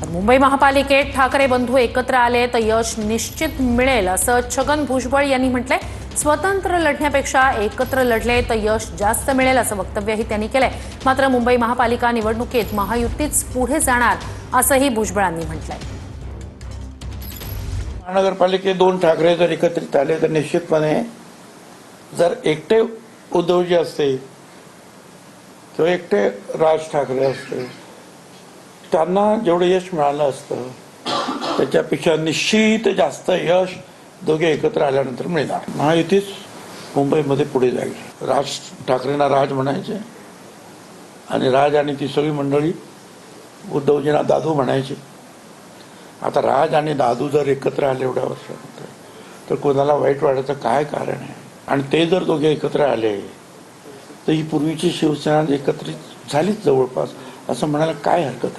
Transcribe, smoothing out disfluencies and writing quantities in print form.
मुंबई महापालिकेत ठाकरे बंधू एकत्र आले तर यश निश्चित मिळेल असं छगन भुजबळ यांनी म्हटलंय। स्वतंत्र लढण्यापेक्षा एकत्र लढले तर यश जास्त मिळेल असं वक्तव्यही त्यांनी केलंय। मात्र मुंबई महापालिका निवडणुकीत महायुतीच पुढे जाणार असंही भुजबळांनी म्हटलंय। महानगरपालिकेत दोन ठाकरे जर एकत्रित आले तर निश्चितपणे जर एकटे उद्धवजी असते किंवा एकटे राज ठाकरे असते त्यांना जेवढं यश मिळालं असतं त्याच्यापेक्षा निश्चित जास्त यश दोघे एकत्र आल्यानंतर मिळणार। महायुतीच मुंबईमध्ये पुढे जाईल। राज ठाकरेंना राज म्हणायचे आणि राज आणि ती सगळी मंडळी उद्धवजींना दादू म्हणायचे। आता राज आणि दादू जर एकत्र आले एवढ्या वर्षानंतर तर कोणाला वाईट वाटायचं काय कारण आहे? आणि ते जर दोघे एकत्र आले तर ही पूर्वीची शिवसेना एकत्रित झालीच जवळपास असं म्हणायला काय हरकत आहे?